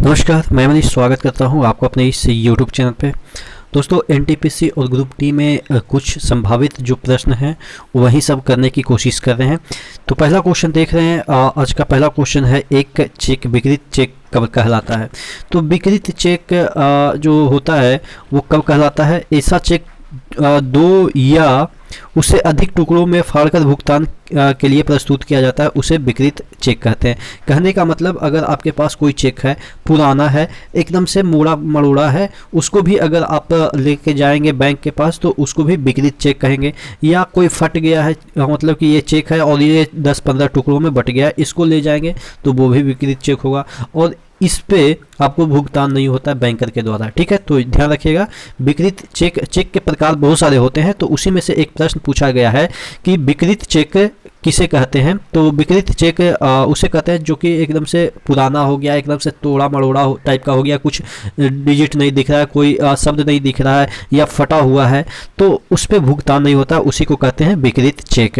नमस्कार, मैं मनीष स्वागत करता हूं आपको अपने इस YouTube चैनल पे। दोस्तों, एनटीपीसी और ग्रुप डी में कुछ संभावित जो प्रश्न हैं वही सब करने की कोशिश कर रहे हैं। तो पहला क्वेश्चन देख रहे हैं। आज का पहला क्वेश्चन है, एक चेक विकृत चेक कब कहलाता है। तो विकृत चेक जो होता है वो कब कहलाता है। ऐसा चेक दो या उससे अधिक टुकड़ों में फाड़कर भुगतान के लिए प्रस्तुत किया जाता है, उसे विकृत चेक कहते हैं। कहने का मतलब, अगर आपके पास कोई चेक है, पुराना है, एकदम से मोड़ा मरोड़ा है, उसको भी अगर आप लेके जाएंगे बैंक के पास तो उसको भी विकृत चेक कहेंगे। या कोई फट गया है, मतलब कि ये चेक है और ये 10-15 टुकड़ों में बट गया, इसको ले जाएंगे तो वो भी विकृत चेक होगा और इस पे आपको भुगतान नहीं होता है बैंकर के द्वारा। ठीक है, तो ध्यान रखिएगा। विकृत चेक के प्रकार बहुत सारे होते हैं, तो उसी में से एक प्रश्न पूछा गया है कि विकृत चेक किसे कहते हैं। तो विकृत चेक उसे कहते हैं जो कि एकदम से पुराना हो गया, एकदम से तोड़ा मरोड़ा टाइप का हो गया, कुछ डिजिट नहीं दिख रहा है, कोई शब्द नहीं दिख रहा है या फटा हुआ है, तो उस पर भुगतान नहीं होता, उसी को कहते हैं विकृत चेक।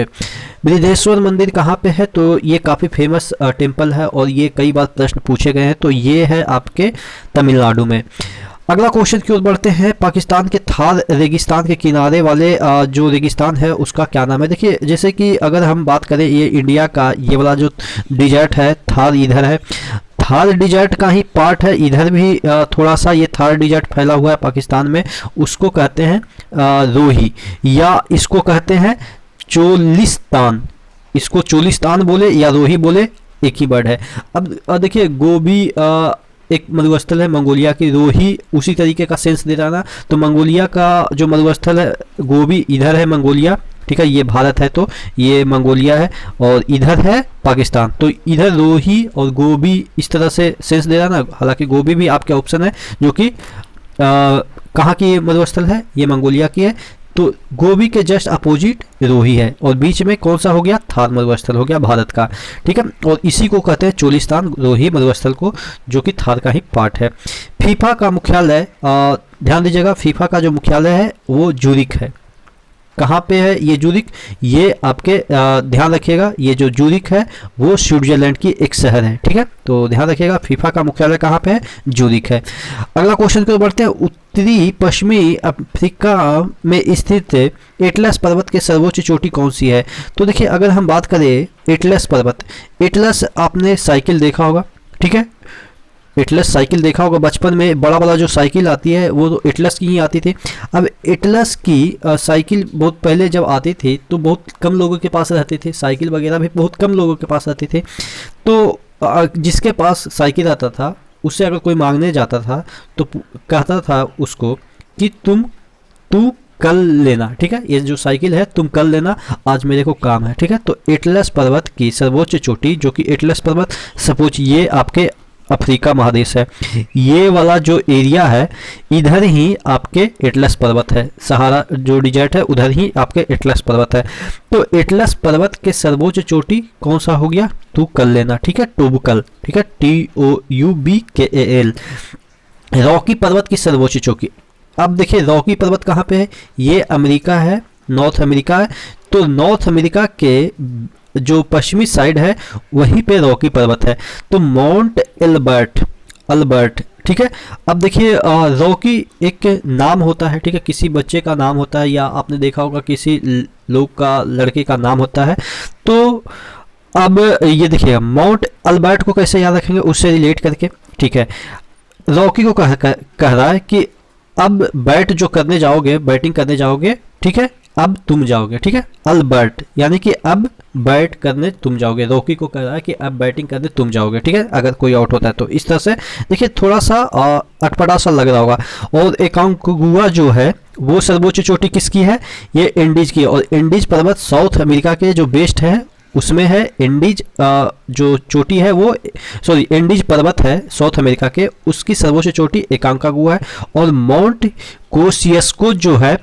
बृहदेश्वर मंदिर कहाँ पे है। तो ये काफ़ी फेमस टेम्पल है और ये कई बार प्रश्न पूछे गए हैं। तो ये है आपके तमिलनाडु में। अगला क्वेश्चन की ओर बढ़ते हैं। पाकिस्तान के थार रेगिस्तान के किनारे वाले जो रेगिस्तान है उसका क्या नाम है। देखिए, जैसे कि अगर हम बात करें, ये इंडिया का ये वाला जो डिजर्ट है, थार इधर है, थार डिजर्ट का ही पार्ट है। इधर भी थोड़ा सा ये थार डिजर्ट फैला हुआ है पाकिस्तान में, उसको कहते हैं रोही, या इसको कहते हैं चोलिस्तान। इसको चोलिस्तान बोले या रोही बोले, एक ही वर्ड है। अब देखिए, गोबी एक मरुस्थल है मंगोलिया की, रोही उसी तरीके का सेंस दे रहा ना। तो मंगोलिया का जो मरुस्थल है, गोबी इधर है मंगोलिया, ठीक है, ये भारत है तो ये मंगोलिया है, और इधर है पाकिस्तान। तो इधर रोही और गोबी इस तरह से सेंस दे रहा ना। हालांकि गोबी भी आपके ऑप्शन है, जो कि कहाँ की मरुस्थल है, ये मंगोलिया की है। तो गोबी के जस्ट अपोजिट रोही है और बीच में कौन सा हो गया, थार मरुस्थल हो गया भारत का। ठीक है, और इसी को कहते हैं चोलिस्तान, रोही मरुस्थल को, जो कि थार का ही पार्ट है। फीफा का मुख्यालय, ध्यान दीजिएगा, फीफा का जो मुख्यालय है वो जूरिक है। कहाँ पे है ये जूरिक, ये आपके ध्यान रखिएगा, ये जो जूरिक है वो स्विट्जरलैंड की एक शहर है। ठीक है, तो ध्यान रखिएगा, फीफा का मुख्यालय कहाँ पे है, जूरिक है। अगला क्वेश्चन की ओर बढ़ते हैं। उत्तरी पश्चिमी अफ्रीका में स्थित एटलस पर्वत के सर्वोच्च चोटी कौन सी है। तो देखिए, अगर हम बात करें एटलस पर्वत, एटलस आपने साइकिल देखा होगा, ठीक है, एटलस साइकिल देखा होगा बचपन में, बड़ा बड़ा जो साइकिल आती है वो तो एटलस की ही आती थी। अब एटलस की साइकिल बहुत पहले जब आती थी तो बहुत कम लोगों के पास रहती थी, साइकिल वगैरह भी बहुत कम लोगों के पास रहती थी। तो जिसके पास साइकिल आता था उससे अगर कोई मांगने जाता था तो कहता था उसको कि तू कल लेना, ठीक है, ये जो साइकिल है तुम कल लेना, आज मेरे को काम है। ठीक है, तो एटलस पर्वत की सर्वोच्च चोटी, जो कि एटलस पर्वत, सपोज ये आपके अफ्रीका महादेश है, ये वाला जो एरिया है इधर ही आपके एटलस पर्वत है, सहारा जो डिजर्ट है उधर ही आपके एटलस पर्वत है। तो एटलस पर्वत के सर्वोच्च चोटी कौन सा हो गया, तू कल लेना, ठीक है, टोबकल, ठीक है, TOUBKAL। रॉकी पर्वत की सर्वोच्च चोटी, अब देखिए रॉकी पर्वत कहाँ पे है, ये अमेरिका है, नॉर्थ अमेरिका है। तो नॉर्थ अमेरिका के जो पश्चिमी साइड है वहीं पे रॉकी पर्वत है, तो माउंट अल्बर्ट, ठीक है। अब देखिए, रॉकी एक नाम होता है, ठीक है, किसी बच्चे का नाम होता है, या आपने देखा होगा किसी लोग का, लड़के का नाम होता है। तो अब ये देखिए, माउंट अल्बर्ट को कैसे याद रखेंगे, उससे रिलेट करके, ठीक है। रॉकी को कह रहा है कि अब बैट जो करने जाओगे, बैटिंग करने जाओगे, ठीक है, अब तुम जाओगे, ठीक है, अल्बर्ट यानी कि अब बैट करने तुम जाओगे। रॉकी को कह रहा है कि अब बैटिंग करने तुम जाओगे, ठीक है, अगर कोई आउट होता है तो। इस तरह से देखिए, थोड़ा सा अटपटा सा लग रहा होगा। और एकांगुआ जो है वो सर्वोच्च चोटी किसकी है, ये इंडीज की है, और इंडीज पर्वत साउथ अमेरिका के जो बेस्ट है उसमें है। इंडीज जो चोटी है वो, सॉरी, इंडीज पर्वत है साउथ अमेरिका के, उसकी सर्वोच्च चोटी एकांकागुआ है। और माउंट कोसियस्को जो है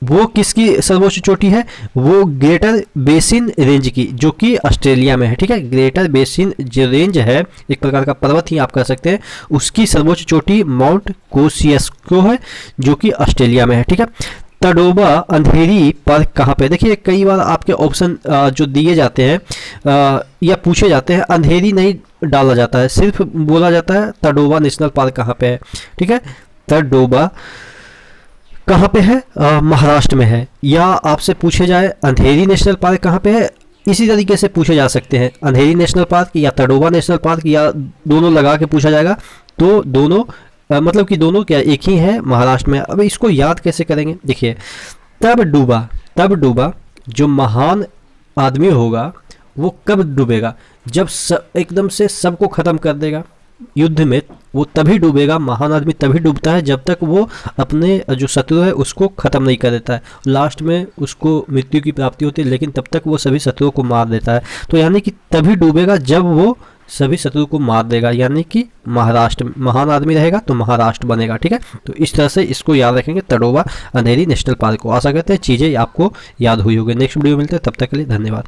वो किसकी सर्वोच्च चोटी है, वो ग्रेटर बेसिन रेंज की, जो कि ऑस्ट्रेलिया में है। ठीक है, ग्रेटर बेसिन जो रेंज है, एक प्रकार का पर्वत ही आप कह सकते हैं, उसकी सर्वोच्च चोटी माउंट कोसियस्को है, जो कि ऑस्ट्रेलिया में है। ठीक है, तडोबा अंधेरी पार्क कहाँ पे। देखिए, कई बार आपके ऑप्शन जो दिए जाते हैं या पूछे जाते हैं, अंधेरी नहीं डाला जाता है, सिर्फ बोला जाता है तडोबा नेशनल पार्क कहाँ पे है। ठीक है, तडोबा कहाँ पे है, महाराष्ट्र में है। या आपसे पूछे जाए अंधेरी नेशनल पार्क कहाँ पे है, इसी तरीके से पूछे जा सकते हैं, अंधेरी नेशनल पार्क या तडोबा नेशनल पार्क, या दोनों लगा के पूछा जाएगा तो दोनों मतलब कि दोनों क्या एक ही है, महाराष्ट्र में। अब इसको याद कैसे करेंगे, देखिए तब डूबा जो महान आदमी होगा वो कब डूबेगा, जब एकदम से सबको ख़त्म कर देगा युद्ध में, वो तभी डूबेगा। महान आदमी तभी डूबता है जब तक वो अपने जो शत्रु है उसको ख़त्म नहीं कर देता है, लास्ट में उसको मृत्यु की प्राप्ति होती है, लेकिन तब तक वो सभी शत्रुओं को मार देता है। तो यानी कि तभी डूबेगा जब वो सभी शत्रु को मार देगा, यानी कि महाराष्ट्र, महान आदमी रहेगा तो महाराष्ट्र बनेगा। ठीक है, तो इस तरह से इसको याद रखेंगे, तडोबा अंधेरी नेशनल पार्क को। आशा करते हैं चीज़ें आपको याद हुई होगी। नेक्स्ट वीडियो मिलते हैं, तब तक के लिए धन्यवाद।